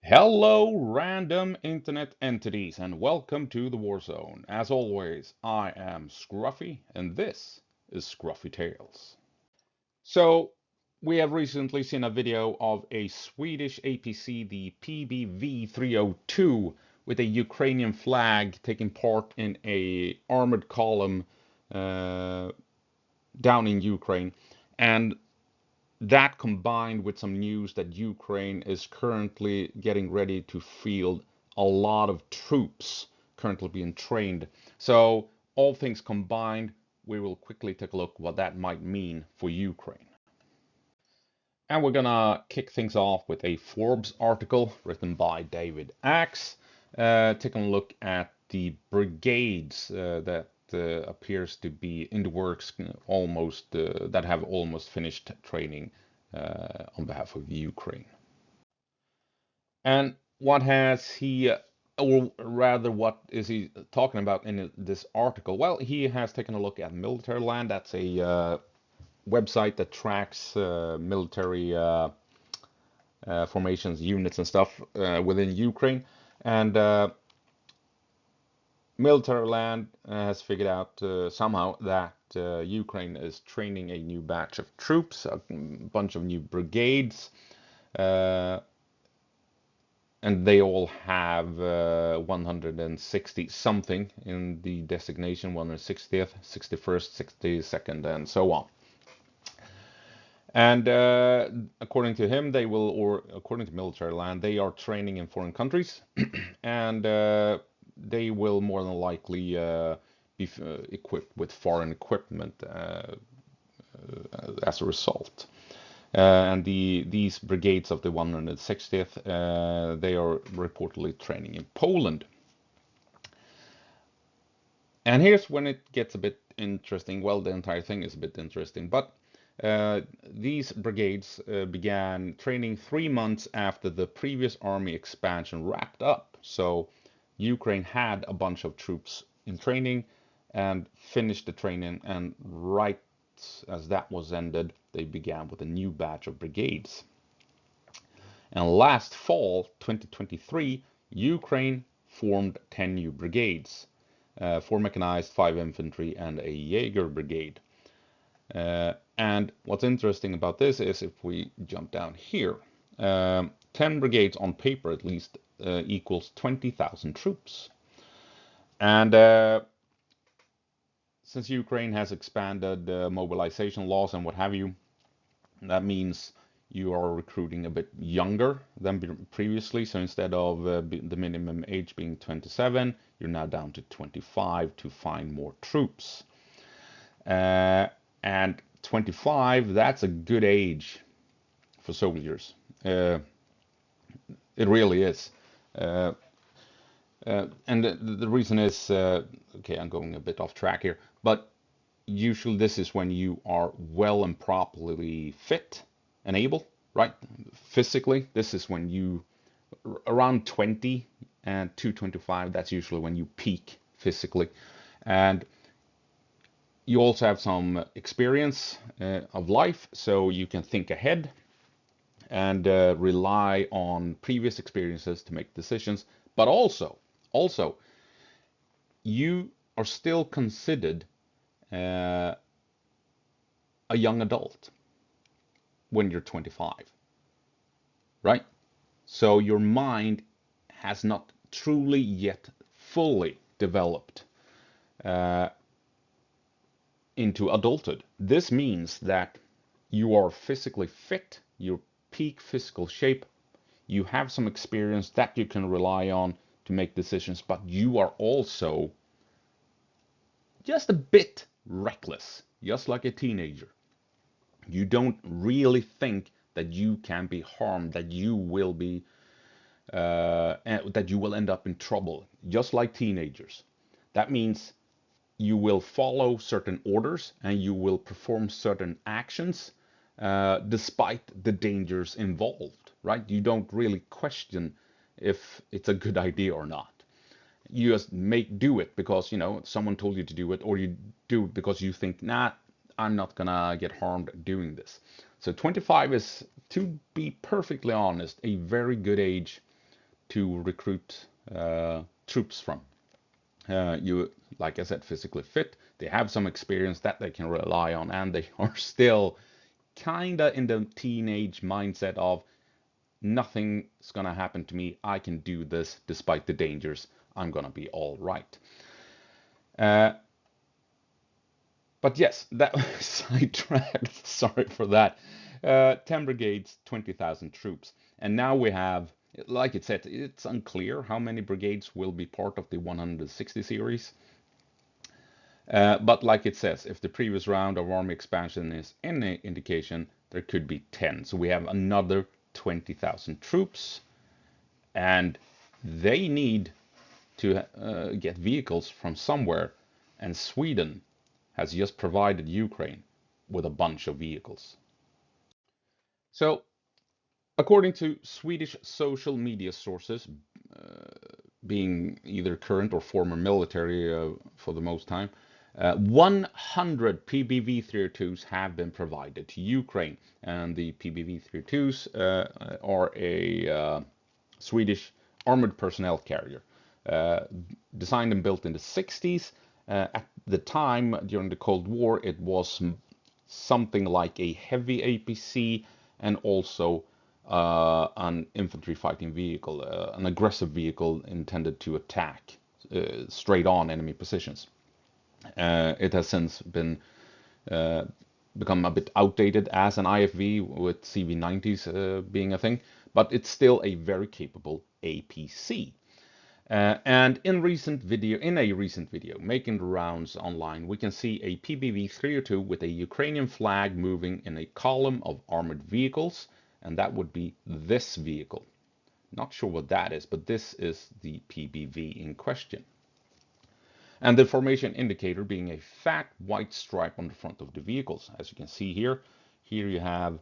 Hello, random internet entities, and welcome to the War Zone. As always, I am Scruffy, and this is Scruffy Tales. So, we have recently seen a video of a Swedish APC, the PBV302, with a Ukrainian flag taking part in a armored column uh, down in Ukraine. And that combined with some news that Ukraine is currently getting ready to field a lot of troops currently being trained. So all things combined, we will quickly take a look what that might mean for Ukraine. And we're gonna kick things off with a Forbes article written by David Axe, taking a look at the brigades that appears to be in the works almost that have almost finished training on behalf of Ukraine. And what has he, or rather, what is he talking about in this article? Well, he has taken a look at Military Land. That's a website that tracks military formations, units, and stuff within Ukraine. And Military Land has figured out somehow that Ukraine is training a new batch of troops, a bunch of new brigades, uh, and they all have 160 something in the designation, 160th, 61st, 62nd, and so on. And according to him, they will, or according to Military Land, they are training in foreign countries, and they will more than likely be equipped with foreign equipment as a result. And these brigades of the 160th, they are reportedly training in Poland. And here's when it gets a bit interesting. Well, the entire thing is a bit interesting, but these brigades began training 3 months after the previous army expansion wrapped up. So Ukraine had a bunch of troops in training and finished the training, and right as that was ended, they began with a new batch of brigades. And last fall, 2023, Ukraine formed 10 new brigades, 4 mechanized, 5 infantry, and a Jaeger brigade. And what's interesting about this is if we jump down here, 10 brigades on paper at least equals 20,000 troops. And since Ukraine has expanded mobilization laws and what have you, that means you are recruiting a bit younger than previously. So instead of the minimum age being 27, you're now down to 25 to find more troops. And 25, that's a good age for soldiers. It really is. Uh, and the reason is, okay, I'm going a bit off track here, but usually this is when you are well and properly fit and able, right? Physically, this is when you, around 20 and 25, that's usually when you peak physically. And you also have some experience of life, so you can think ahead and rely on previous experiences to make decisions. But also, you are still considered uh, a young adult when you're 25, right? So your mind has not truly yet fully developed uh, into adulthood. This means that you are physically fit, your peak physical shape, you have some experience that you can rely on to make decisions, but you are also just a bit reckless, just like a teenager. You don't really think that you can be harmed, that you will be, that you will end up in trouble, just like teenagers. That means you will follow certain orders and you will perform certain actions despite the dangers involved, right? You don't really question if it's a good idea or not. You just do it because someone told you to do it, or you do it because you think, nah, I'm not gonna get harmed doing this. So 25 is, to be perfectly honest, a very good age to recruit troops from. You, like I said, physically fit. They have some experience that they can rely on, and they are still kinda in the teenage mindset of nothing's gonna happen to me. I can do this despite the dangers. I'm gonna be all right. But yes, that was sidetracked. Sorry for that. 10 brigades, 20,000 troops. And now we have, like it said, it's unclear how many brigades will be part of the 160 series. But like it says, if the previous round of army expansion is any indication, there could be 10. So we have another 20,000 troops. And they need to get vehicles from somewhere. And Sweden has just provided Ukraine with a bunch of vehicles. So, according to Swedish social media sources, being either current or former military for the most time, 100 PBV302s have been provided to Ukraine, and the PBV302s are a Swedish armored personnel carrier, designed and built in the 60s. At the time, during the Cold War, it was something like a heavy APC and also an infantry fighting vehicle, an aggressive vehicle intended to attack straight on enemy positions. It has since been become a bit outdated as an IFV, with CV90s being a thing, but it's still a very capable APC. And in a recent video making the rounds online, we can see a PBV302 with a Ukrainian flag moving in a column of armored vehicles, and that would be this vehicle. Not sure what that is, but this is the PBV in question. And the formation indicator being a fat white stripe on the front of the vehicles. As you can see here, you have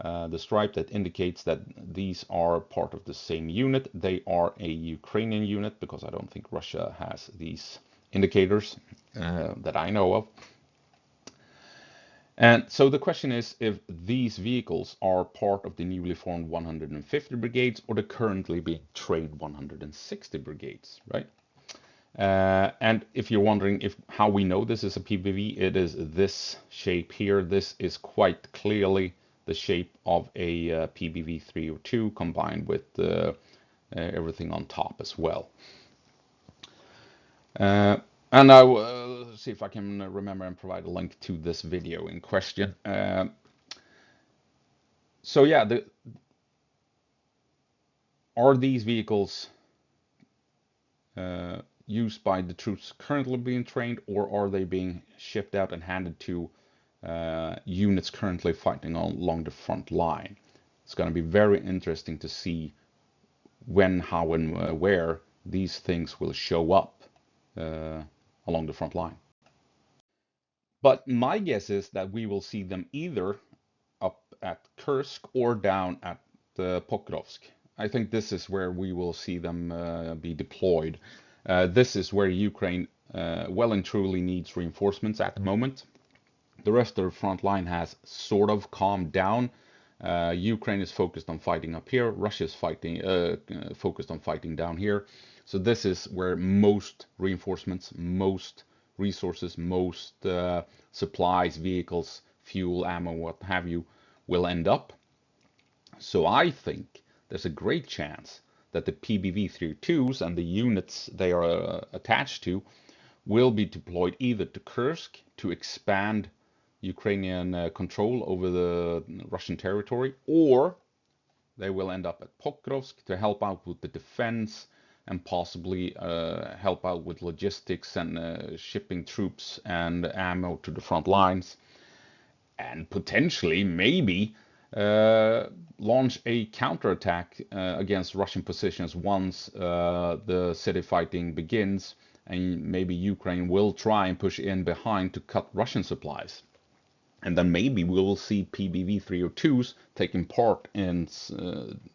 the stripe that indicates that these are part of the same unit. They are a Ukrainian unit, because I don't think Russia has these indicators that I know of. And so the question is if these vehicles are part of the newly formed 150 brigades or the currently being trained 160 brigades, right? And if you're wondering how we know this is a PBV, it is this shape here. This is quite clearly the shape of a PBV302 combined with everything on top as well. And I will see if I can remember and provide a link to this video in question. So yeah, are these vehicles used by the troops currently being trained, or are they being shipped out and handed to units currently fighting along the front line? It's going to be very interesting to see when, how, and where these things will show up along the front line. But my guess is that we will see them either up at Kursk or down at Pokrovsk. I think this is where we will see them be deployed. This is where Ukraine well and truly needs reinforcements at the moment. The rest of the front line has sort of calmed down. Ukraine is focused on fighting up here. Russia is focused on fighting down here. So this is where most reinforcements, most resources, most supplies, vehicles, fuel, ammo, what have you, will end up. So I think there's a great chance that the PBV302s and the units they are attached to will be deployed either to Kursk to expand Ukrainian control over the Russian territory, or they will end up at Pokrovsk to help out with the defense and possibly help out with logistics and shipping troops and ammo to the front lines, and potentially maybe launch a counterattack against Russian positions once the city fighting begins, and maybe Ukraine will try and push in behind to cut Russian supplies. And then maybe we will see PBV302s taking part in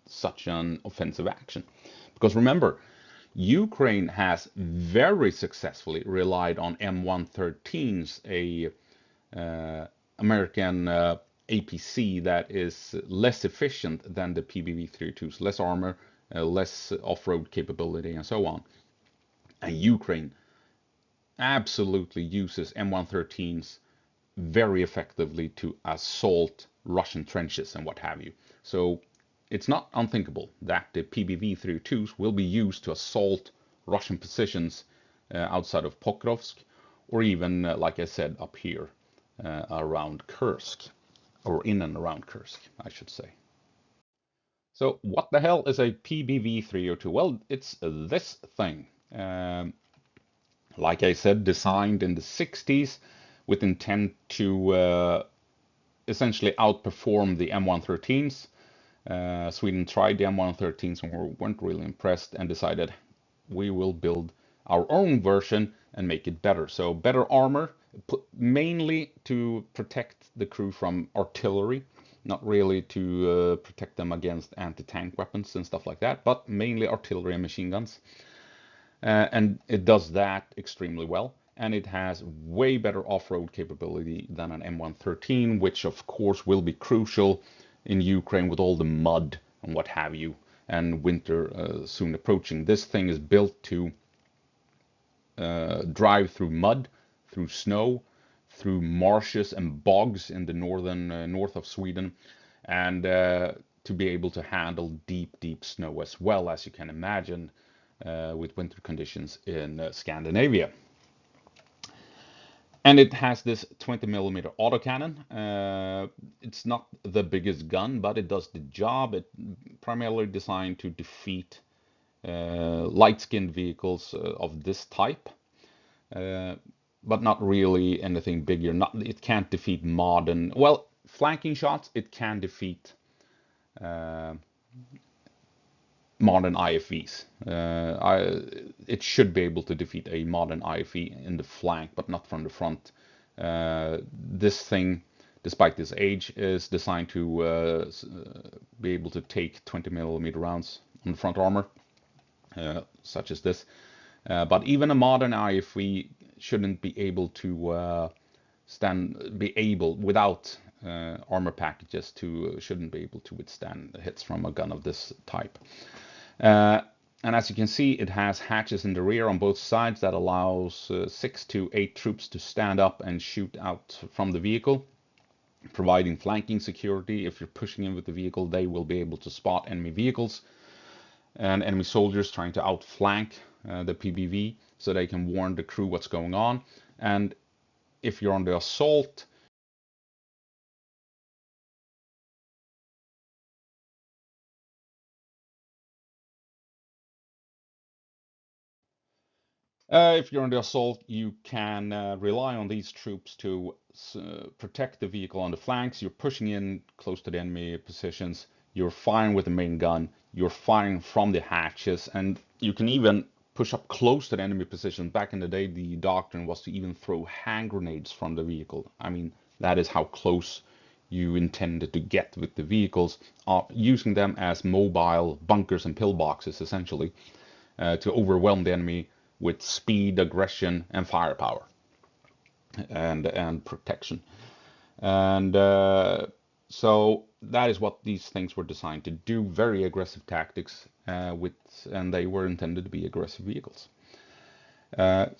such an offensive action. Because remember, Ukraine has very successfully relied on M113s, a American APC that is less efficient than the PBV302s, less armor, less off-road capability, and so on. And Ukraine absolutely uses M113s very effectively to assault Russian trenches and what have you. So it's not unthinkable that the PBV302s will be used to assault Russian positions outside of Pokrovsk, or even, like I said, up here around Kursk, or in and around Kursk, I should say. So what the hell is a PBV302? Well, it's this thing. Like I said, designed in the 60s with intent to essentially outperform the M113s. Sweden tried the M113s and weren't really impressed and decided we will build our own version and make it better. So better armor, mainly to protect the crew from artillery, not really to protect them against anti-tank weapons and stuff like that, but mainly artillery and machine guns. And it does that extremely well. And it has way better off-road capability than an M113, which of course will be crucial in Ukraine with all the mud and what have you, and winter soon approaching. This thing is built to drive through mud, through snow, through marshes and bogs in the north of Sweden, and to be able to handle deep snow as well, as you can imagine, with winter conditions in Scandinavia. And it has this 20mm autocannon. It's not the biggest gun, but it does the job. It's primarily designed to defeat light-skinned vehicles of this type, but not really anything bigger. It can't defeat modern, well, flanking shots. It can defeat modern IFVs. It should be able to defeat a modern IFV in the flank, but not from the front. This thing, despite this age, is designed to be able to take 20mm rounds on the front armor, such as this. But even a modern IFV shouldn't be able to without armor packages, shouldn't be able to withstand hits from a gun of this type. And as you can see, it has hatches in the rear on both sides that allows 6 to 8 troops to stand up and shoot out from the vehicle, providing flanking security. If you're pushing in with the vehicle, they will be able to spot enemy vehicles and enemy soldiers trying to outflank the PBV, so they can warn the crew what's going on. And if you're on the assault, you can rely on these troops to protect the vehicle on the flanks. You're pushing in close to the enemy positions. You're firing with the main gun. You're firing from the hatches, and you can even push up close to the enemy position. Back in the day, the doctrine was to even throw hand grenades from the vehicle. I mean, that is how close you intended to get with the vehicles, using them as mobile bunkers and pillboxes, essentially, to overwhelm the enemy with speed, aggression, and firepower, and protection. And so that is what these things were designed to do. Very aggressive tactics, and they were intended to be aggressive vehicles. And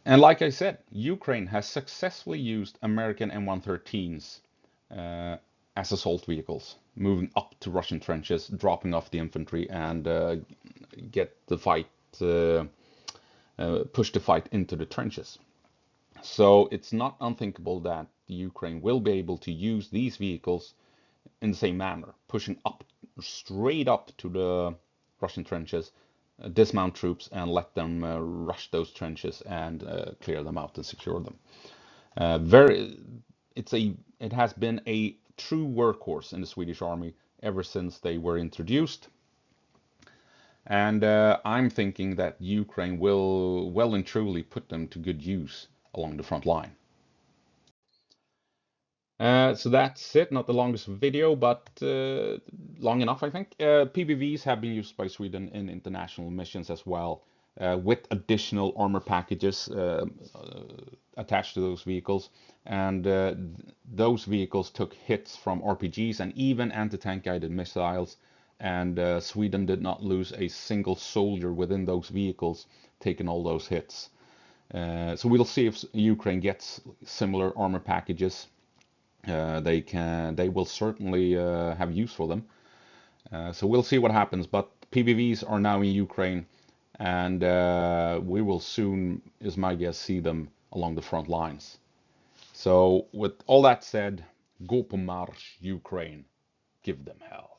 like I said, Ukraine has successfully used American M113s as assault vehicles, moving up to Russian trenches, dropping off the infantry, and get the fight, push the fight into the trenches. So it's not unthinkable that Ukraine will be able to use these vehicles in the same manner, pushing up, straight up to the Russian trenches, dismount troops, and let them rush those trenches and clear them out and secure them. It has been a true workhorse in the Swedish Army ever since they were introduced. And I'm thinking that Ukraine will well and truly put them to good use along the front line. So that's it, not the longest video, but long enough, I think. PBVs have been used by Sweden in international missions as well, with additional armor packages attached to those vehicles. And those vehicles took hits from RPGs and even anti-tank guided missiles and Sweden did not lose a single soldier within those vehicles, taking all those hits. So we'll see if Ukraine gets similar armor packages. They will certainly have use for them. So we'll see what happens. But PBVs are now in Ukraine, and we will soon, is my guess, see them along the front lines. So with all that said, go på marsch, Ukraine, give them hell.